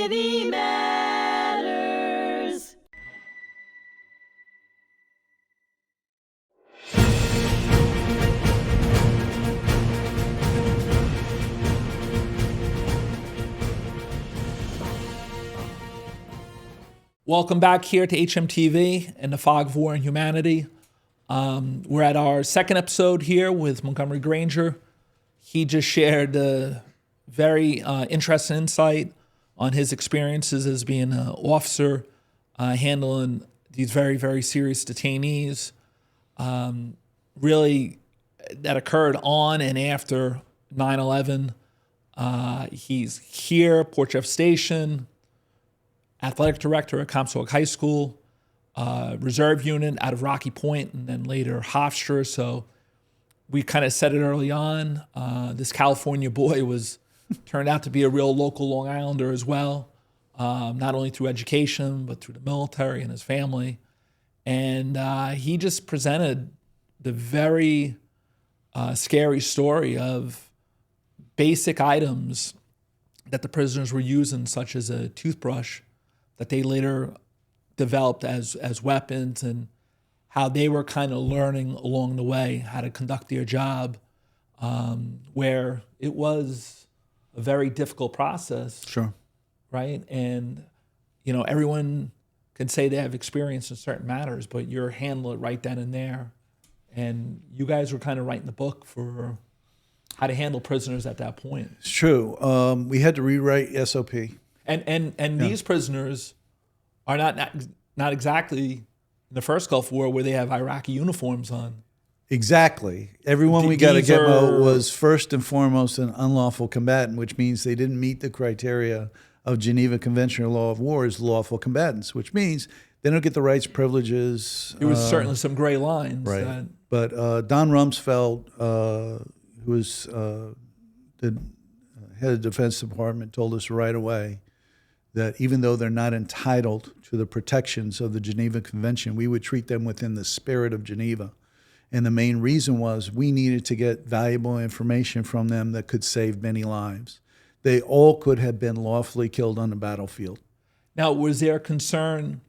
City Matters. Welcome back here to hmTV and the Fog of War and Humanity. We're at our second episode here with Montgomery Granger. He just shared a very interesting insight on his experiences as being an officer handling these very, very serious detainees, really that occurred on and after 9/11. He's here, Port Jeff Station, athletic director at Comstock High School, reserve unit out of Rocky Point, and then later Hofstra. So we kind of said it early on. This California boy turned out to be a real local Long Islander as well, not only through education, but through the military and his family. And he just presented the very scary story of basic items that the prisoners were using, such as a toothbrush, that they later developed as weapons, and how they were kind of learning along the way how to conduct their job, where it was a very difficult process. Sure. Right? And, everyone can say they have experience in certain matters, but you're handling it right then and there. And you guys were kind of writing the book for how to handle prisoners at that point. It's true. We had to rewrite SOP. And these prisoners are not exactly in the first Gulf War where they have Iraqi uniforms on. Exactly. Everyone we got to get was first and foremost an unlawful combatant, which means they didn't meet the criteria of Geneva Convention or Law of War as lawful combatants, which means they don't get the rights, privileges. There was certainly some gray lines. Right. But Don Rumsfeld, who was the head of the Defense Department, told us right away that even though they're not entitled to the protections of the Geneva Convention, we would treat them within the spirit of Geneva. And the main reason was we needed to get valuable information from them that could save many lives. They all could have been lawfully killed on the battlefield. Now, was there concern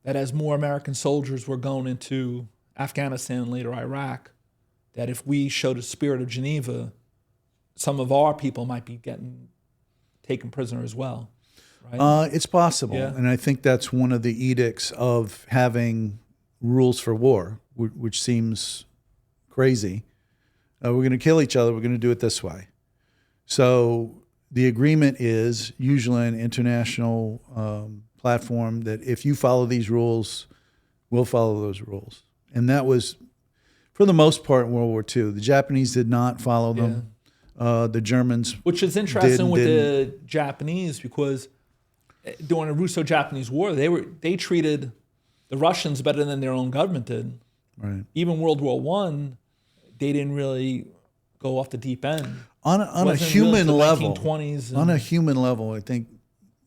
that as more American soldiers were going into Afghanistan and later Iraq, that if we showed a spirit of Geneva, some of our people might be getting taken prisoner as well? Right? It's possible, Yeah. and I think that's one of the edicts of having rules for war, which seems crazy. We're going to kill each other. We're going to do it this way. So the agreement is usually an international platform that if you follow these rules, we'll follow those rules. And that was, for the most part, in World War II. The Japanese did not follow them. The Germans, which is interesting with the Japanese, because during the Russo-Japanese War, they treated the Russians better than their own government did. Right. Even World War I, they didn't really go off the deep end. On a human level, 1920s on a human level, I think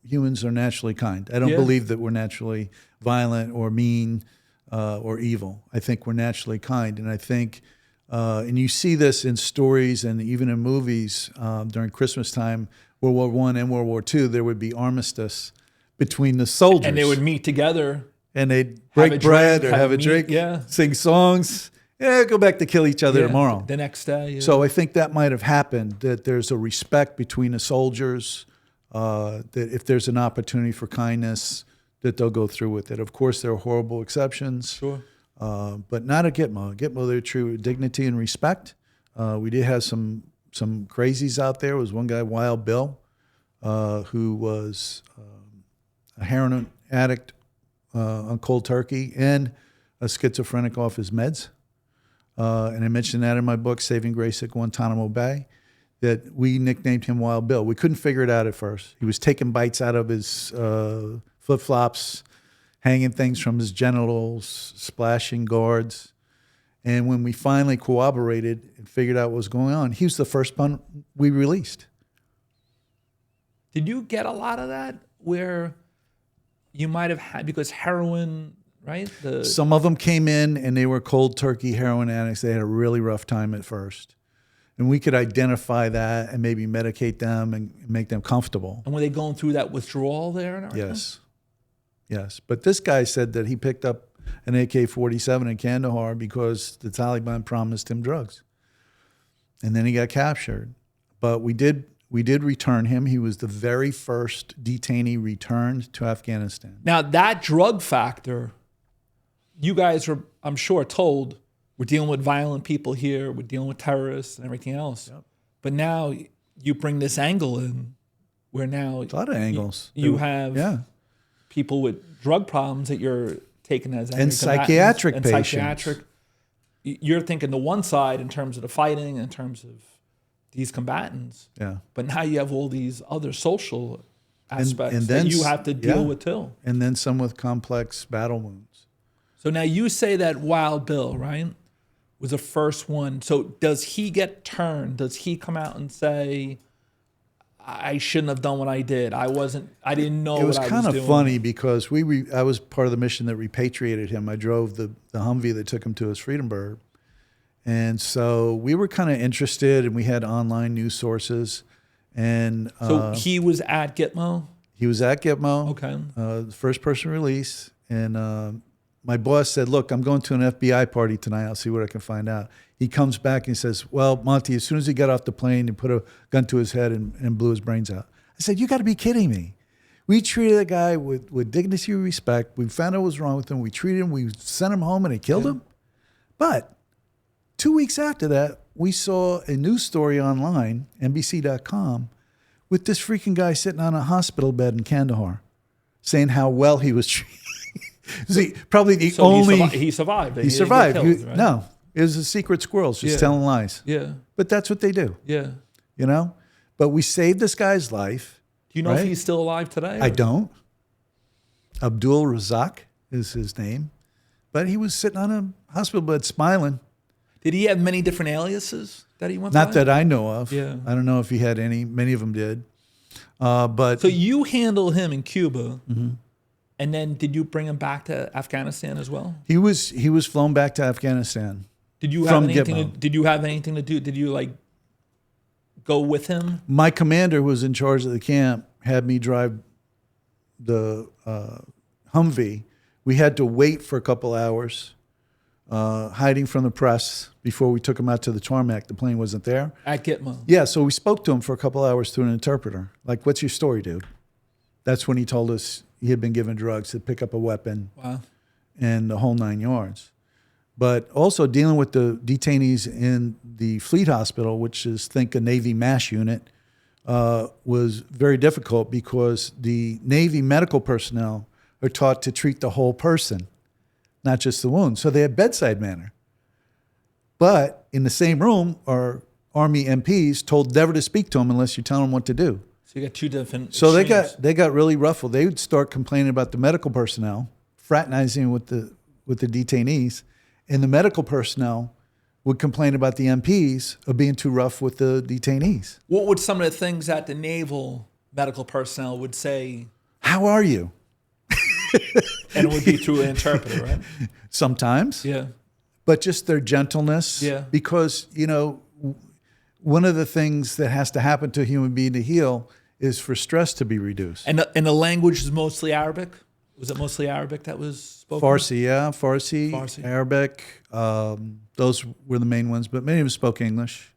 humans are naturally kind. I don't believe that we're naturally violent or mean or evil. I think we're naturally kind, and I think, and you see this in stories and even in movies during Christmas time, World War I and World War II, there would be armistice between the soldiers. And they would meet together. And they'd break bread or have a drink, yeah. Sing songs, go back to kill each other tomorrow. The next day. Yeah. So I think that might have happened, that there's a respect between the soldiers, that if there's an opportunity for kindness, that they'll go through with it. Of course, there are horrible exceptions. Sure. But not at Gitmo. Gitmo, they're true dignity and respect. We did have some crazies out there. There was one guy, Wild Bill, who was a heroin addict on cold turkey and a schizophrenic off his meds. And I mentioned that in my book, Saving Grace at Guantanamo Bay, that we nicknamed him Wild Bill. We couldn't figure it out at first. He was taking bites out of his flip-flops, hanging things from his genitals, splashing guards. And when we finally corroborated and figured out what was going on, he was the first one we released. Did you get a lot of that where you might have had, because heroin, right? Some of them came in and they were cold turkey heroin addicts. They had a really rough time at first. And we could identify that and maybe medicate them and make them comfortable. And were they going through that withdrawal there and everything? Yes. Yes. But this guy said that he picked up an AK-47 in Kandahar because the Taliban promised him drugs. And then he got captured. But we did return him. He was the very first detainee returned to Afghanistan. Now, that drug factor, you guys were, I'm sure, told, we're dealing with violent people here, we're dealing with terrorists and everything else. Yep. But now you bring this angle in where now A lot of angles. you have people with drug problems that you're taking as and psychiatric and patients. Psychiatric. You're thinking the one side in terms of the fighting, in terms of these combatants. Yeah. But now you have all these other social aspects and then that you have to deal with too. And then some with complex battle wounds. So now you say that Wild Bill, right, was the first one. So does he get turned? Does he come out and say, I shouldn't have done what I did. I didn't know what I was doing. It was kind of funny because I was part of the mission that repatriated him. I drove the Humvee that took him to his freedom bird. And so we were kind of interested, and we had online news sources. And so he was at Gitmo? He was at Gitmo. Okay. The first person released. And my boss said, look, I'm going to an FBI party tonight. I'll see what I can find out. He comes back and he says, well, Monty, as soon as he got off the plane, he put a gun to his head and blew his brains out. I said, you got to be kidding me. We treated the guy with dignity and respect. We found out what was wrong with him. We treated him. We sent him home, and he killed him. But 2 weeks after that, we saw a news story online, NBC.com, with this freaking guy sitting on a hospital bed in Kandahar saying how well he was treated. See, probably the only... He survived. He survived. Killed, right? No, it was a secret squirrels just telling lies. Yeah. But that's what they do. Yeah. You know? But we saved this guy's life. Do you know if he's still alive today? I don't. Abdul Razak is his name. But he was sitting on a hospital bed smiling. Did he have many different aliases that he went Not by? that I know of. Yeah. I don't know if he had any. Many of them did. But so you handle him in Cuba, and then did you bring him back to Afghanistan as well? He was flown back to Afghanistan. Did you have anything? Did you have anything to do? Did you like go with him? My commander, who was in charge of the camp, had me drive the Humvee. We had to wait for a couple hours, hiding from the press before we took him out to the tarmac. The plane wasn't there. At Gitmo. Yeah, so we spoke to him for a couple hours through an interpreter. Like, what's your story, dude? That's when he told us he had been given drugs to pick up a weapon. Wow. And the whole 9 yards. But also dealing with the detainees in the Fleet Hospital, which is, think, a Navy MASH unit, was very difficult because the Navy medical personnel are taught to treat the whole person, not just the wound. So they have bedside manner. But in the same room are Army MPs told never to speak to them unless you tell them what to do. So you got two different So extremes. they got really ruffled. They would start complaining about the medical personnel, fraternizing with the detainees, and the medical personnel would complain about the MPs of being too rough with the detainees. What would some of the things that the naval medical personnel would say? How are you? And it would be through an interpreter, right? Sometimes. Yeah. But just their gentleness. Yeah. Because, you know, one of the things that has to happen to a human being to heal is for stress to be reduced. And the language is mostly Arabic? Was it mostly Arabic that was spoken? Farsi, yeah. Farsi. Arabic. Those were the main ones, but many of them spoke English.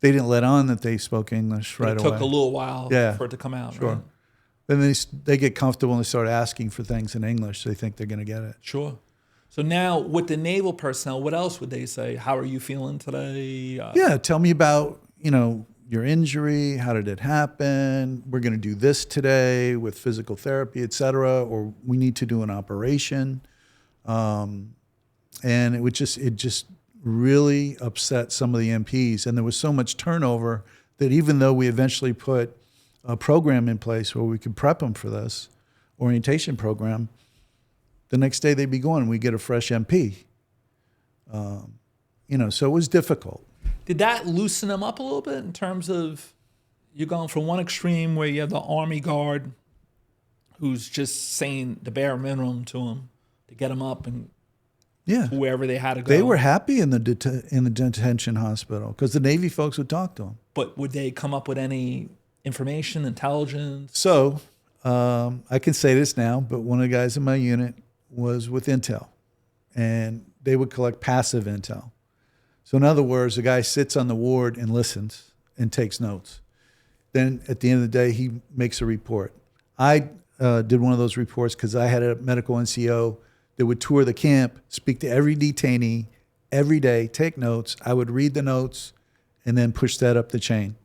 They didn't let on that they spoke English right away. It took a little while for it to come out, sure. Right? Then they get comfortable and they start asking for things in English. They think they're going to get it. Sure. So now with the naval personnel, what else would they say? How are you feeling today? Yeah, tell me about, you know, your injury. How did it happen? We're going to do this today with physical therapy, et cetera, or we need to do an operation. And it just really upset some of the MPs. And there was so much turnover that even though we eventually put a program in place where we could prep them for this orientation program, the next day they'd be going and we get a fresh MP. You know, so it was difficult. Did that loosen them up a little bit in terms of you're going from one extreme where you have the Army guard who's just saying the bare minimum to them to get them up and to wherever they had to go. They were happy in the detention hospital because the Navy folks would talk to them. But would they come up with any information, intelligence? So I can say this now, but one of the guys in my unit was with intel, and they would collect passive intel. So in other words, the guy sits on the ward and listens and takes notes. Then at the end of the day, he makes a report. I did one of those reports because I had a medical NCO that would tour the camp, speak to every detainee every day, take notes. I would read the notes and then push that up the chain.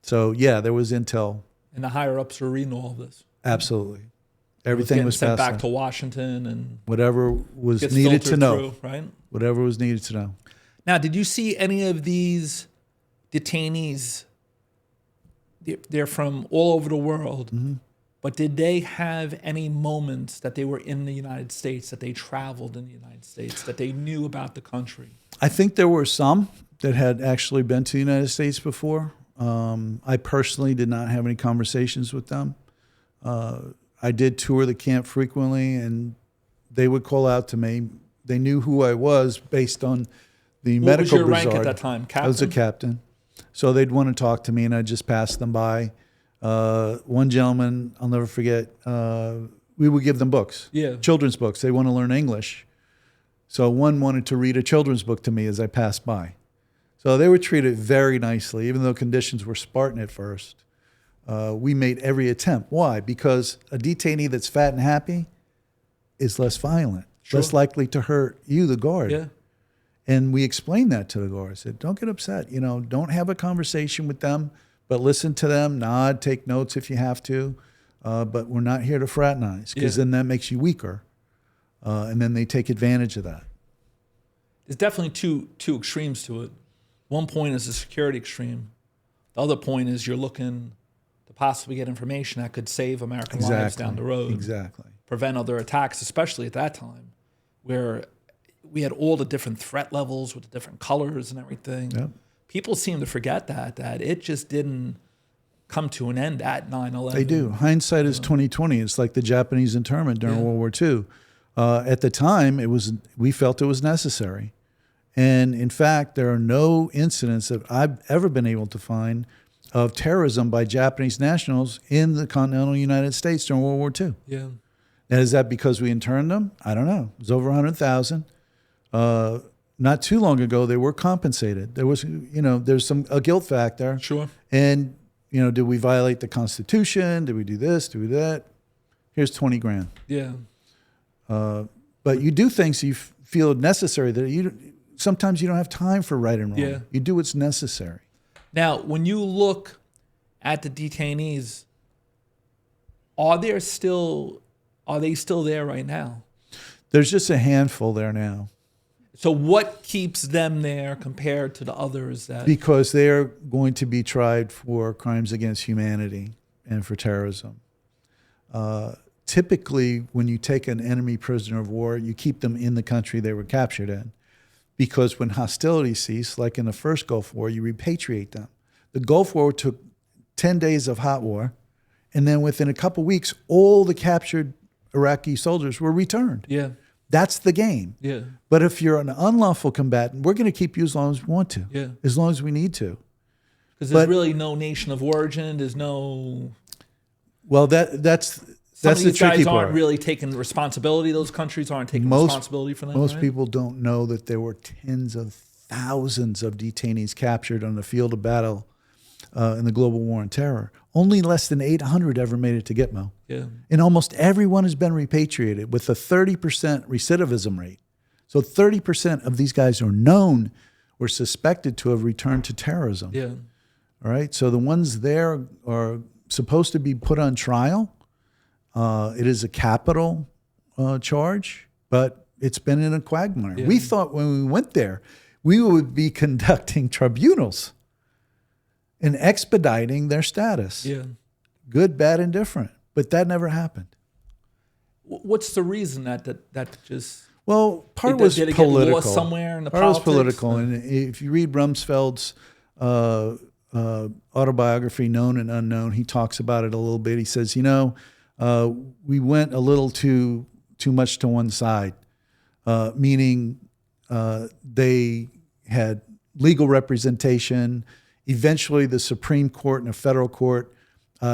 So yeah, there was intel. And the higher ups were reading all of this. Absolutely. Everything was sent passed back on. to Washington and whatever was needed to know. Through, right? Whatever was needed to know. Now, did you see any of these detainees? They're from all over the world, but did they have any moments that they were in the United States, that they traveled in the United States, that they knew about the country? I think there were some that had actually been to the United States before. I personally did not have any conversations with them. I did tour the camp frequently, and they would call out to me. They knew who I was based on the medical What was your rank at brassard. that time? Captain? I was a captain. So they'd want to talk to me, and I'd just pass them by. One gentleman, I'll never forget, we would give them books, children's books. They want to learn English. So one wanted to read a children's book to me as I passed by. So they were treated very nicely, even though conditions were Spartan at first. We made every attempt. Why? Because a detainee that's fat and happy is less violent, less likely to hurt you, the guard. Yeah. And we explained that to the guard. I said, don't get upset. Don't have a conversation with them, but listen to them, nod, take notes if you have to. But we're not here to fraternize, because then that makes you weaker. And then they take advantage of that. There's definitely two extremes to it. One point is the security extreme. The other point is you're looking to possibly get information that could save American lives down the road. Exactly. Prevent other attacks, especially at that time, where we had all the different threat levels with the different colors and everything. Yep. People seem to forget that it just didn't come to an end at 9/11. They do. Hindsight is 20/20. It's like the Japanese internment during World War II. At the time, we felt it was necessary. And in fact, there are no incidents that I've ever been able to find of terrorism by Japanese nationals in the continental United States during World War II. Yeah. And is that because we interned them? I don't know. It was over 100,000. Not too long ago, they were compensated. There was, there's a guilt factor. Sure. And, did we violate the Constitution? Did we do this? Did we do that? Here's 20 grand. Yeah. But you do things you feel necessary that sometimes you don't have time for right and wrong. Yeah. You do what's necessary. Now, when you look at the detainees, are they still there right now? There's just a handful there now. So what keeps them there compared to the others that? Because they're going to be tried for crimes against humanity and for terrorism. Typically, when you take an enemy prisoner of war, you keep them in the country they were captured in. Because when hostilities cease, like in the first Gulf War, you repatriate them. The Gulf War took 10 days of hot war, and then within a couple weeks, all the captured Iraqi soldiers were returned. Yeah. That's the game. Yeah. But if you're an unlawful combatant, we're going to keep you as long as we want to. Yeah. As long as we need to. Because there's really no nation of origin. There's no. Well, that's Some of the these tricky guys part. aren't really taking responsibility. Those countries aren't taking responsibility for them. Most right? people don't know that there were tens of thousands of detainees captured on the field of battle in the global war on terror. Only less than 800 ever made it to Gitmo. Yeah. And almost everyone has been repatriated with a 30% recidivism rate. So 30% of these guys are known or suspected to have returned to terrorism. Yeah. All right. So the ones there are supposed to be put on trial. It is a capital charge, but it's been in a quagmire. Yeah. We thought when we went there, we would be conducting tribunals and expediting their status. Yeah. Good, bad, and different. But that never happened. What's the reason that just? Well, part Did was it political. get lost somewhere in the part was politics? political. And if you read Rumsfeld's autobiography, Known and Unknown, he talks about it a little bit. He says, we went a little too much to one side. meaning they had legal representation. Eventually, the Supreme Court and a federal court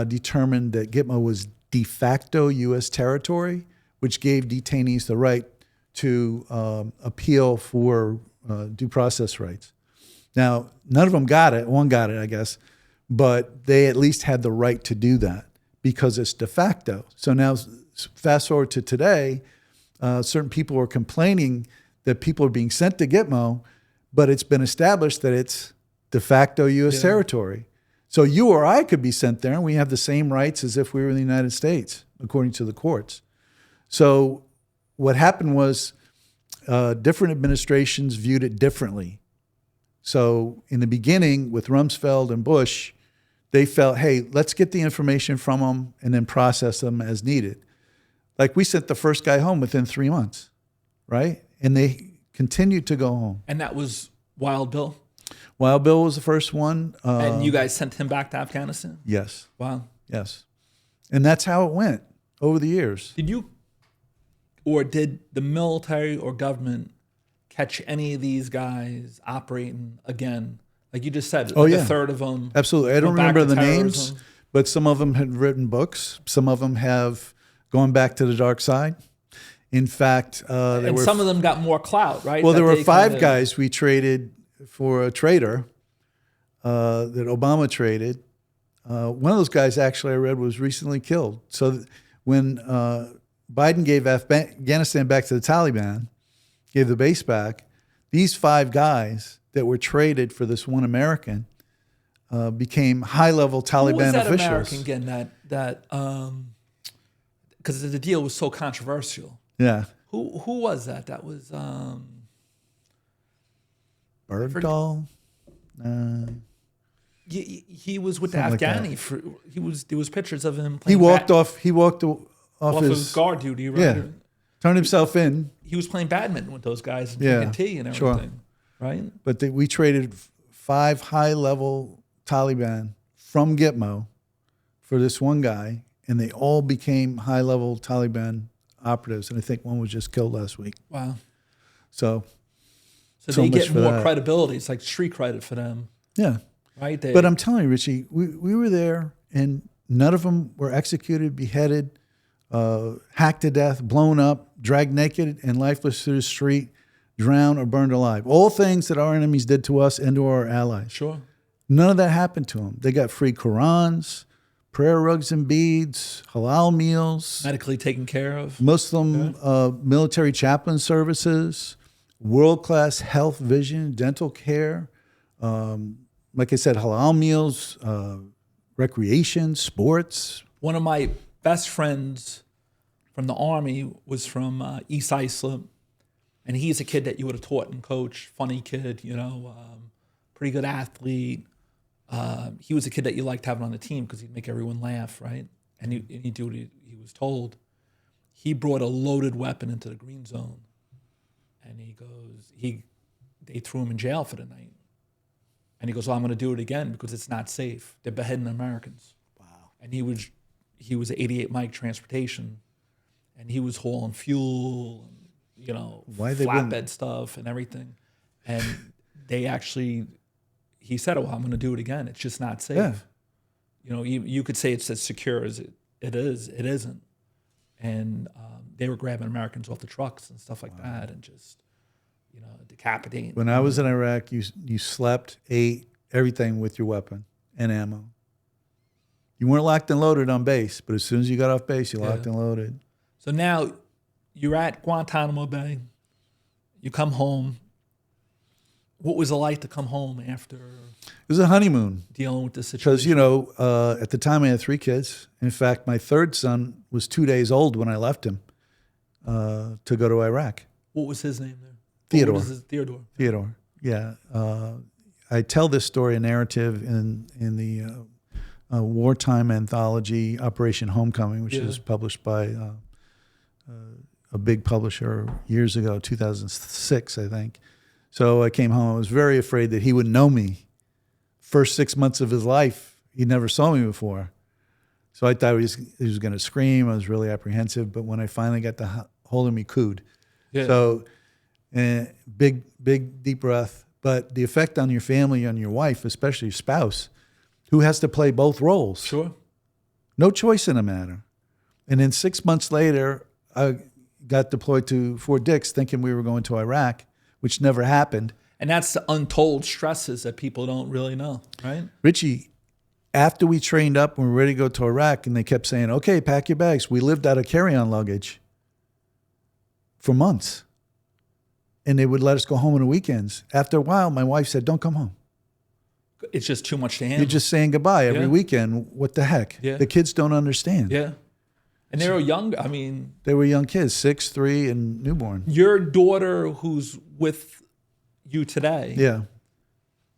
determined that Gitmo was de facto U.S. territory, which gave detainees the right to appeal for due process rights. Now, none of them got it. One got it, I guess, but they at least had the right to do that because it's de facto. So now, fast forward to today, certain people are complaining that people are being sent to Gitmo, but it's been established that it's de facto U.S. territory. So you or I could be sent there, and we have the same rights as if we were in the United States, according to the courts. So what happened was different administrations viewed it differently. So in the beginning, with Rumsfeld and Bush, they felt, hey, let's get the information from them and then process them as needed. Like we sent the first guy home within 3 months, right? And they continued to go home. And that was Wild Bill? Wild Bill was the first one. And you guys sent him back to Afghanistan? Yes. Wow. Yes. And that's how it went over the years. Did the military or government catch any of these guys operating again? Like you just said, a third of them. Absolutely. I don't remember the names, but some of them had written books. Some of them have gone back to the dark side. In fact, some of them got more clout, right? Well, there were 5 guys we traded for a traitor that Obama traded. One of those guys, actually, I read, was recently killed. So when Biden gave Afghanistan back to the Taliban, gave the base back, these 5 guys that were traded for this one American became high-level Taliban Who was that officials. American again? Because the deal was so controversial. Yeah. Who was that? That was Bergdahl. He was with the Afghani. Like there was pictures of him. He walked off his guard duty, right? Yeah. Turned himself in. He was playing badminton with those guys and drinking tea and everything, right? But we traded 5 high-level Taliban from Gitmo for this one guy, and they all became high-level Taliban operatives. And I think one was just killed last week. Wow. So they get more credibility. It's like street credit for them. Yeah. Right? But I'm telling you, Richie, we were there, and none of them were executed, beheaded, hacked to death, blown up, dragged naked and lifeless through the street, drowned or burned alive. All things that our enemies did to us and to our allies. Sure. None of that happened to them. They got free Qurans, prayer rugs and beads, halal meals. Medically taken care of. Muslim military chaplain services, world-class health, vision, dental care. Like I said, halal meals, recreation, sports. One of my best friends from the Army was from East Islip, and he's a kid that you would have taught and coached. Funny kid, pretty good athlete. He was a kid that you liked having on the team because he'd make everyone laugh, right? And he'd do what he was told. He brought a loaded weapon into the green zone, and they threw him in jail for the night. And he goes, well, I'm going to do it again because it's not safe. They're beheading Americans. Wow. And he was at 88 Mike Transportation, and he was hauling fuel, and, flatbed stuff and everything. And he said, well, I'm going to do it again. It's just not safe. Yeah. You could say it's as secure as it is. It isn't. And they were grabbing Americans off the trucks and stuff like that, and just, decapitating. When I was in Iraq, you slept, ate, everything with your weapon and ammo. You weren't locked and loaded on base, but as soon as you got off base, you locked and loaded. So now you're at Guantanamo Bay. You come home. What was it like to come home after? It was a honeymoon. Dealing with this situation? Because, at the time I had 3 kids. In fact, my 3rd son was 2 days old when I left him to go to Iraq. What was his name there? Theodore. Theodore. Theodore, yeah. I tell this story, a narrative, in the wartime anthology, Operation Homecoming, which was published by a big publisher years ago, 2006, I think. So I came home. I was very afraid that he would know me. First 6 months of his life, he never saw me before. So I thought he was going to scream. I was really apprehensive. But when I finally got the hold of me, cooed. Yeah. So And big, deep breath. But the effect on your family, on your wife, especially your spouse, who has to play both roles. Sure. No choice in the matter. And then 6 months later, I got deployed to Fort Dix thinking we were going to Iraq, which never happened. And that's the untold stresses that people don't really know, right? Richie, after we trained up and we were ready to go to Iraq, and they kept saying, okay, pack your bags. We lived out of carry-on luggage for months. And they would let us go home on the weekends. After a while, my wife said, don't come home. It's just too much to handle. You're just saying goodbye every Yeah. weekend. What the heck? Yeah. The kids don't understand. Yeah. And they were young. I mean, They were young kids, 6, 3, and newborn. your daughter who's with you today, Yeah.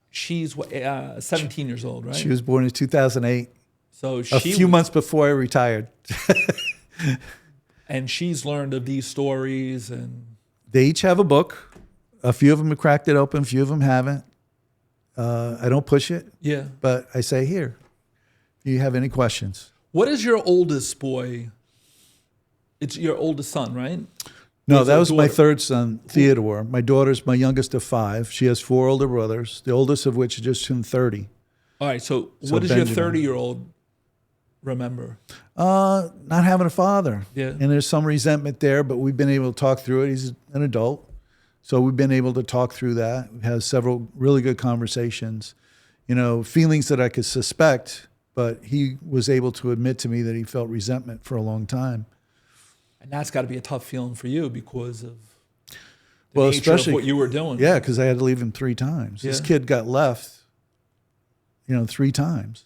she's 17 years old, right? She was born in 2008, So a she few months before I retired. and she's learned of these stories, and They each have a book. A few of them have cracked it open, a few of them haven't. I don't push it, yeah. but I say, here, do you have any questions? What is your oldest boy? It's your oldest son, right? No, What's that your was my daughter? third son, Theodore. My daughter's my youngest of 5. She has 4 older brothers, the oldest of which just turned 30. All right. So So what does Benjamin. your 30-year-old remember? Not having a father. Yeah. And there's some resentment there, but we've been able to talk through it. He's an adult. So we've been able to talk through that. We've had several really good conversations. You know, feelings that I could suspect, but he was able to admit to me that he felt resentment for a long time. And that's got to be a tough feeling for you because of the Well, nature especially of what you were doing. Yeah, because I had to leave him 3 times. This Yeah. kid got left, 3 times.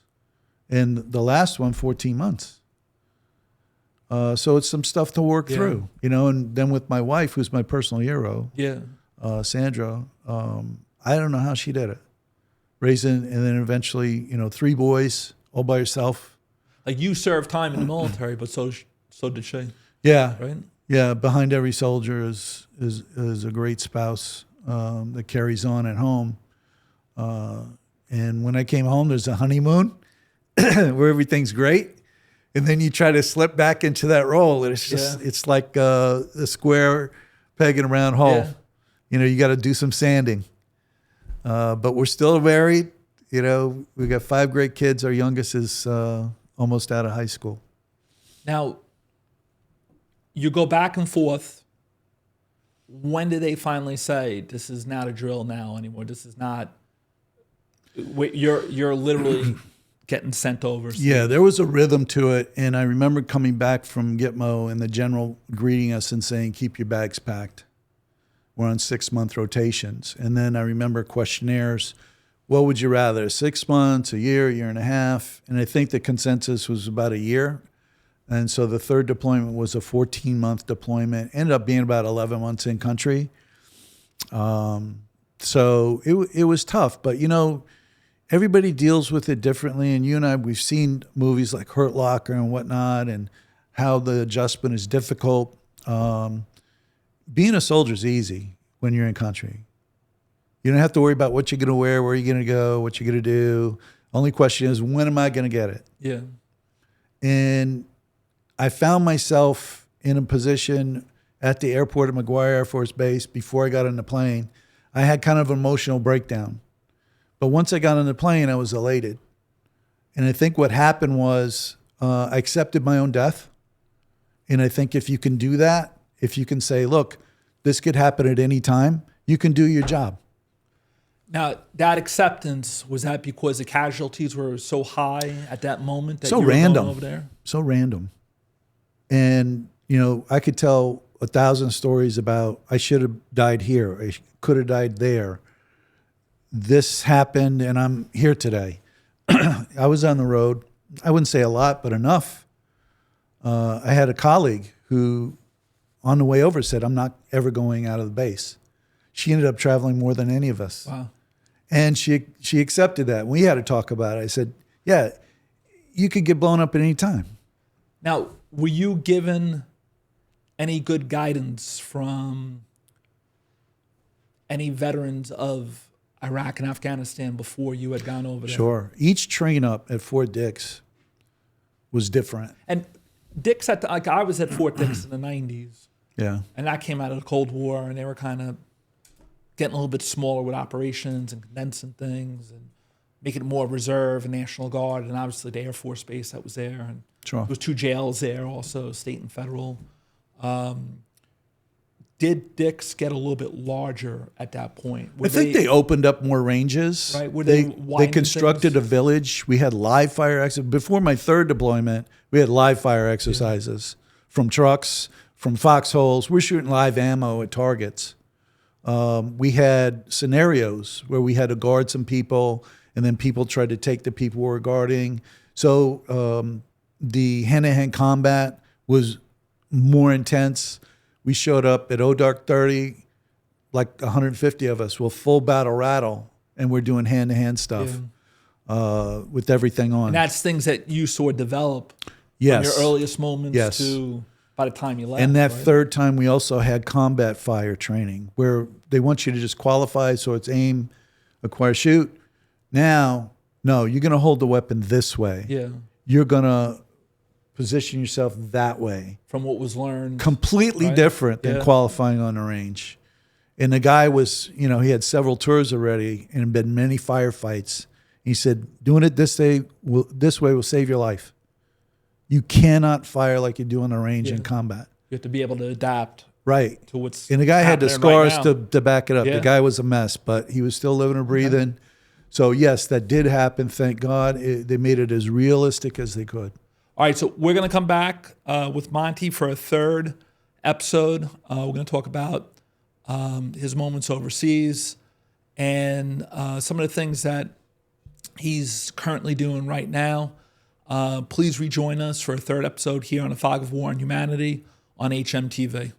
And the last one, 14 months. So it's some stuff to work Yeah. through, and then with my wife, who's my personal hero, Yeah. Sandra, I don't know how she did it. Raising, and then eventually, 3 boys all by herself. Like you served time in the military, but so did she, Yeah. right? Yeah. Behind every soldier is a great spouse that carries on at home. And when I came home, there's a honeymoon where everything's great. And then you try to slip back into that role. And it's just, it's like a square peg in a round hole. Yeah. You got to do some sanding. But we're still married. We've got 5 great kids. Our youngest is almost out of high school. Now, you go back and forth. When did they finally say, this is not a drill now anymore? This is not, you're literally getting sent over. Yeah, there was a rhythm to it. And I remember coming back from Gitmo and the general greeting us and saying, keep your bags packed. We're on 6-month rotations. And then I remember questionnaires. What would you rather, 6 months, a year and a half? And I think the consensus was about a year. And so the third deployment was a 14-month deployment. Ended up being about 11 months in country. So it was tough. But, everybody deals with it differently. And you and I, we've seen movies like Hurt Locker and whatnot and how the adjustment is difficult. Being a soldier is easy when you're in country. You don't have to worry about what you're going to wear, where you're going to go, what you're going to do. Only question is, when am I going to get it? Yeah. And I found myself in a position at the airport at McGuire Air Force Base before I got on the plane. I had kind of an emotional breakdown. But once I got on the plane, I was elated. And I think what happened was I accepted my own death. And I think if you can do that, if you can say, look, this could happen at any time, you can do your job. Now, that acceptance, was that because the casualties were so high at that moment that So you were random. going over there? So random. And, I could tell 1,000 stories about I should have died here. I could have died there. This happened and I'm here today. I was on the road. I wouldn't say a lot, but enough. I had a colleague who on the way over said, I'm not ever going out of the base. She ended up traveling more than any of us. Wow. And she accepted that. We had to talk about it. I said, yeah, you could get blown up at any time. Now, were you given any good guidance from any veterans of Iraq and Afghanistan before you had gone over there? Sure. Each train up at Fort Dix was different. And Dix, I was at Fort Dix in the 90s. Yeah. And that came out of the Cold War, and they were kind of getting a little bit smaller with operations and condensing things and making it more reserve and National Guard, and obviously the Air Force Base that was there. And Sure. there was 2 jails there also, state and federal. Did Dix get a little bit larger at that point? I think they opened up more ranges. Right. Were They widening constructed things? a village. We had live fire exercises. Before my 3rd deployment, we had live fire exercises from trucks, from foxholes. We're shooting live ammo at targets. We had scenarios where we had to guard some people, and then people tried to take the people we were guarding. So the hand-to-hand combat was more intense. We showed up at Dark 30, like 150 of us, with full battle rattle, and we're doing hand-to-hand stuff with everything on. And that's things that you saw develop Yes. from your earliest moments Yes. to by the time you left. And that right? 3rd time, we also had combat fire training, where they want you to just qualify, so it's aim, acquire, shoot. Now, no, you're going to hold the weapon this way. Yeah. You're going to position yourself that way. From what was learned. Completely Right. different than Yeah. qualifying on the range. And the guy was, he had several tours already and been many firefights. He said, doing it this way will save your life. You cannot fire like you do on the range in combat. You have to be able to adapt Right. to what's And the guy had the happening right scars now. to back it up. Yeah. The guy was a mess, but he was still living and breathing. So, yes, that did happen. Thank God. They made it as realistic as they could. All right, so we're going to come back with Monty for a 3rd episode. We're going to talk about his moments overseas and some of the things that he's currently doing right now. Please rejoin us for a 3rd episode here on The Fog of War and Humanity on hmTV.